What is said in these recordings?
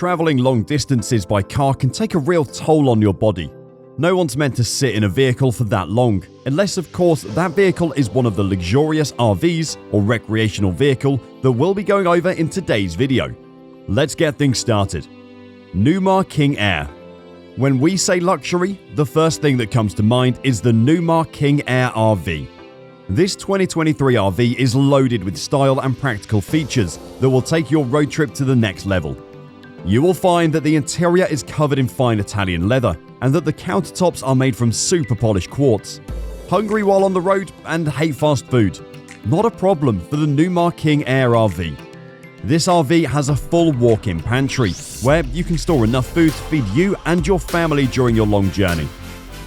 traveling long distances by car can take a real toll on your body. No one's meant to sit in a vehicle for that long, unless of course that vehicle is one of the luxurious RVs or recreational vehicle that we'll be going over in today's video. Let's get things started. Newmark King Air. When we say luxury, the first thing that comes to mind is the Newmark King Air RV. This 2023 RV is loaded with style and practical features that will take your road trip to the next level. You will find that the interior is covered in fine Italian leather and that the countertops are made from super polished quartz. Hungry while on the road and hate fast food? Not a problem for the Newmark King Air RV. This RV has a full walk-in pantry where you can store enough food to feed you and your family during your long journey.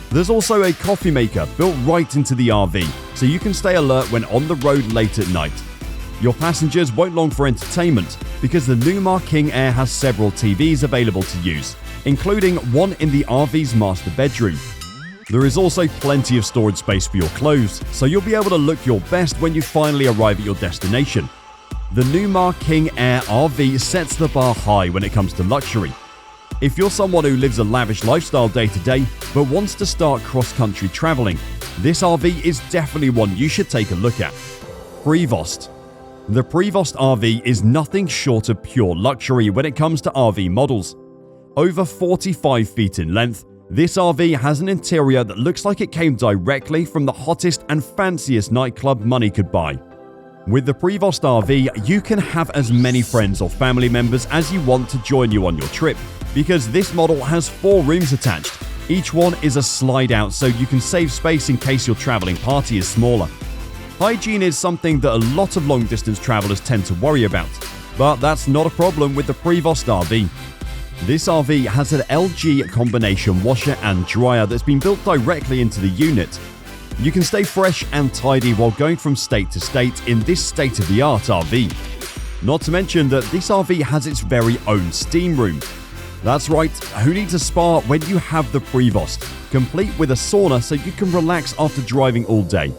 There's also a coffee maker built right into the RV, so you can stay alert when on the road late at night. Your passengers won't long for entertainment because the Newmark King Air has several TVs available to use, including one in the RV's master bedroom. There is also plenty of storage space for your clothes, so you'll be able to look your best when you finally arrive at your destination. The Newmark King Air RV sets the bar high when it comes to luxury. If you're someone who lives a lavish lifestyle day to day but wants to start cross-country traveling, this RV is definitely one you should take a look at. Prevost. The Prevost RV is nothing short of pure luxury when it comes to RV models. Over 45 feet in length, this RV has an interior that looks like it came directly from the hottest and fanciest nightclub money could buy. With the Prevost RV, you can have as many friends or family members as you want to join you on your trip, because this model has 4 rooms attached. Each one is a slide out so you can save space in case your traveling party is smaller. Hygiene is something that a lot of long distance travelers tend to worry about, but that's not a problem with the Prevost RV. This RV has an LG combination washer and dryer that's been built directly into the unit. You can stay fresh and tidy while going from state to state in this state-of-the-art RV. Not to mention that this RV has its very own steam room. That's right, who needs a spa when you have the Prevost, complete with a sauna so you can relax after driving all day.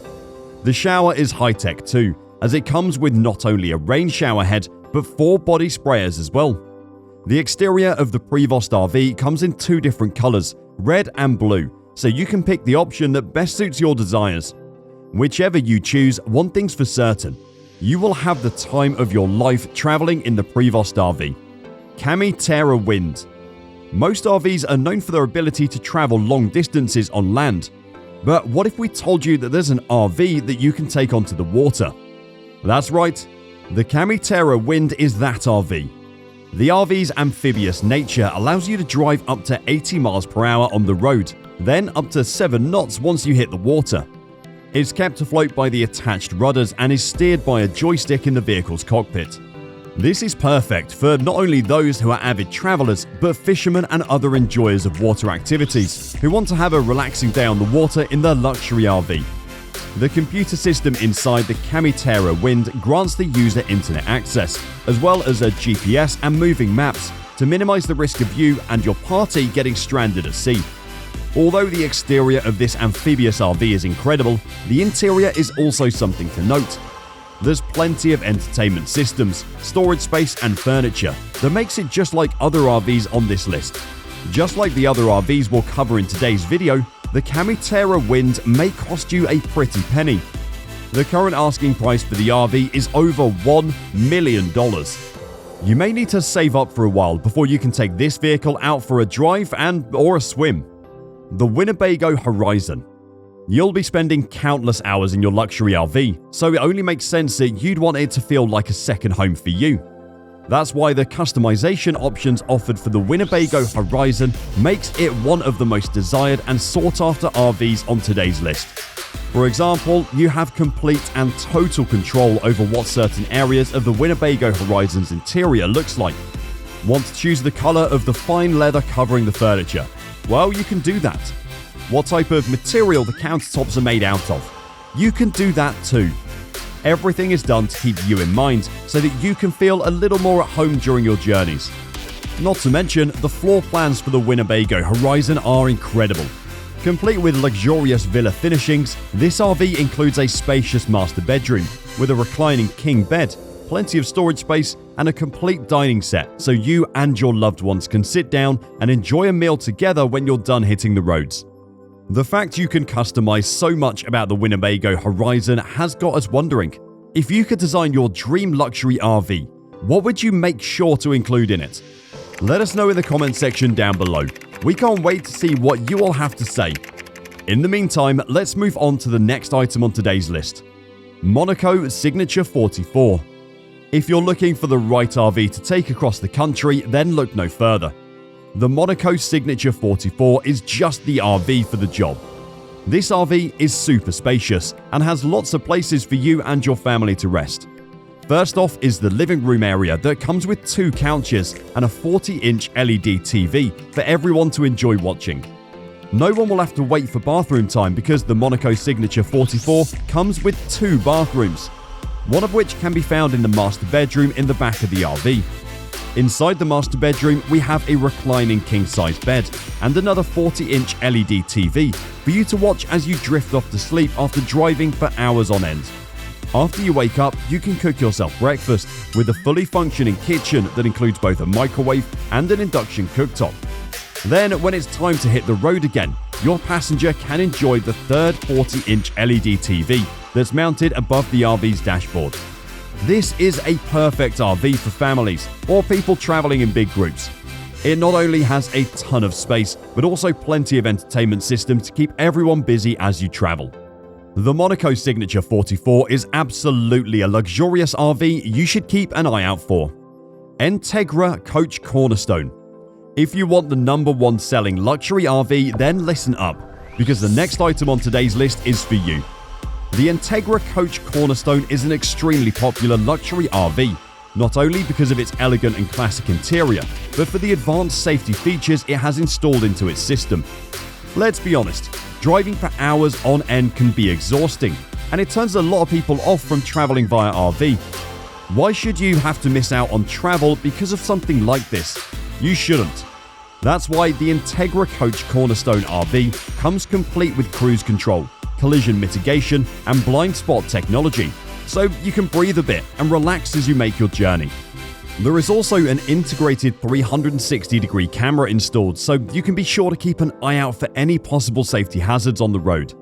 The shower is high-tech too, as it comes with not only a rain shower head, but 4 body sprayers as well. The exterior of the Prevost RV comes in 2 different colors, red and blue, so you can pick the option that best suits your desires. Whichever you choose, one thing's for certain, you will have the time of your life traveling in the Prevost RV. Terra Wind. Most RVs are known for their ability to travel long distances on land. But what if we told you that there's an RV that you can take onto the water? That's right, the Terra Wind is that RV. The RV's amphibious nature allows you to drive up to 80 miles per hour on the road, then up to 7 knots once you hit the water. It's kept afloat by the attached rudders and is steered by a joystick in the vehicle's cockpit. This is perfect for not only those who are avid travelers, but fishermen and other enjoyers of water activities who want to have a relaxing day on the water in their luxury RV. The computer system inside the Terra Wind grants the user internet access, as well as a GPS and moving maps to minimize the risk of you and your party getting stranded at sea. Although the exterior of this amphibious RV is incredible, the interior is also something to note. There's plenty of entertainment systems, storage space and furniture that makes it just like other RVs on this list. Just like the other RVs we'll cover in today's video, the Terra Wind may cost you a pretty penny. The current asking price for the RV is over $1 million. You may need to save up for a while before you can take this vehicle out for a drive or a swim. The Winnebago Horizon. You'll be spending countless hours in your luxury RV, so it only makes sense that you'd want it to feel like a second home for you. That's why the customization options offered for the Winnebago Horizon makes it one of the most desired and sought-after RVs on today's list. For example, you have complete and total control over what certain areas of the Winnebago Horizon's interior looks like. Want to choose the color of the fine leather covering the furniture? Well, you can do that. What type of material the countertops are made out of? You can do that too. Everything is done to keep you in mind so that you can feel a little more at home during your journeys. Not to mention, the floor plans for the Winnebago Horizon are incredible. Complete with luxurious villa finishings, this RV includes a spacious master bedroom with a reclining king bed, plenty of storage space, and a complete dining set so you and your loved ones can sit down and enjoy a meal together when you're done hitting the roads. The fact you can customize so much about the Winnebago Horizon has got us wondering, if you could design your dream luxury RV, what would you make sure to include in it? Let us know in the comment section down below. We can't wait to see what you all have to say. In the meantime, let's move on to the next item on today's list. Monaco Signature 44. If you're looking for the right RV to take across the country, then look no further. The Monaco Signature 44 is just the RV for the job. This RV is super spacious and has lots of places for you and your family to rest. First off is the living room area that comes with 2 couches and a 40-inch LED TV for everyone to enjoy watching. No one will have to wait for bathroom time because the Monaco Signature 44 comes with 2 bathrooms, one of which can be found in the master bedroom in the back of the RV. Inside the master bedroom, we have a reclining king-size bed and another 40-inch LED TV for you to watch as you drift off to sleep after driving for hours on end. After you wake up, you can cook yourself breakfast with a fully functioning kitchen that includes both a microwave and an induction cooktop. Then, when it's time to hit the road again, your passenger can enjoy the third 40-inch LED TV that's mounted above the RV's dashboard. This is a perfect RV for families or people traveling in big groups. It not only has a ton of space, but also plenty of entertainment systems to keep everyone busy as you travel. The Monaco Signature 44 is absolutely a luxurious RV you should keep an eye out for. Integra Coach Cornerstone. If you want the #1 selling luxury RV, then listen up, because the next item on today's list is for you. The Integra Coach Cornerstone is an extremely popular luxury RV, not only because of its elegant and classic interior, but for the advanced safety features it has installed into its system. Let's be honest, driving for hours on end can be exhausting, and it turns a lot of people off from traveling via RV. Why should you have to miss out on travel because of something like this? You shouldn't. That's why the Integra Coach Cornerstone RV comes complete with cruise control, collision mitigation, and blind spot technology, so you can breathe a bit and relax as you make your journey. There is also an integrated 360-degree camera installed, so you can be sure to keep an eye out for any possible safety hazards on the road.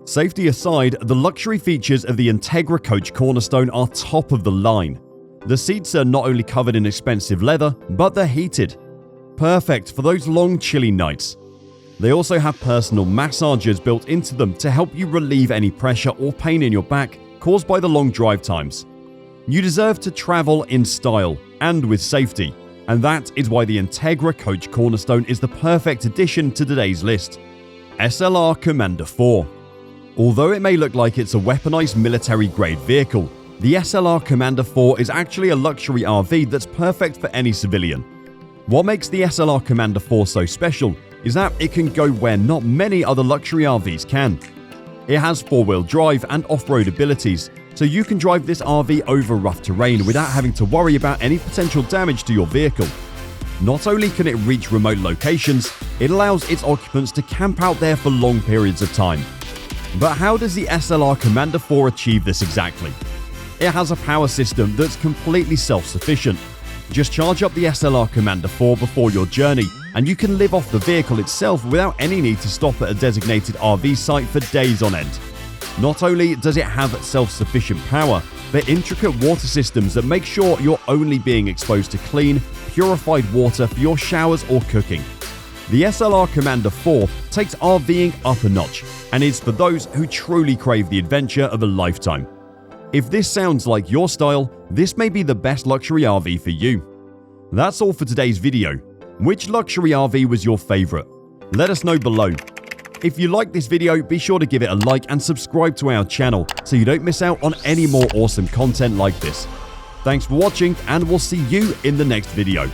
Safety aside, the luxury features of the Integra Coach Cornerstone are top of the line. The seats are not only covered in expensive leather, but they're heated. Perfect for those long chilly nights. They also have personal massagers built into them to help you relieve any pressure or pain in your back caused by the long drive times. You deserve to travel in style and with safety, and that is why the Integra Coach Cornerstone is the perfect addition to today's list. SLR Commander 4. Although it may look like it's a weaponized military-grade vehicle, the SLR Commander 4 is actually a luxury RV that's perfect for any civilian. What makes the SLR Commander 4 so special is that it can go where not many other luxury RVs can. It has 4-wheel drive and off-road abilities, so you can drive this RV over rough terrain without having to worry about any potential damage to your vehicle. Not only can it reach remote locations, it allows its occupants to camp out there for long periods of time. But how does the SLR Commander 4 achieve this exactly? It has a power system that's completely self-sufficient. Just charge up the SLR Commander 4 before your journey, and you can live off the vehicle itself without any need to stop at a designated RV site for days on end. Not only does it have self-sufficient power, but intricate water systems that make sure you're only being exposed to clean, purified water for your showers or cooking. The SLR Commander 4 takes RVing up a notch, and is for those who truly crave the adventure of a lifetime. If this sounds like your style, this may be the best luxury RV for you. That's all for today's video. Which luxury RV was your favorite? Let us know below. If you like this video, be sure to give it a like and subscribe to our channel so you don't miss out on any more awesome content like this. Thanks for watching, and we'll see you in the next video.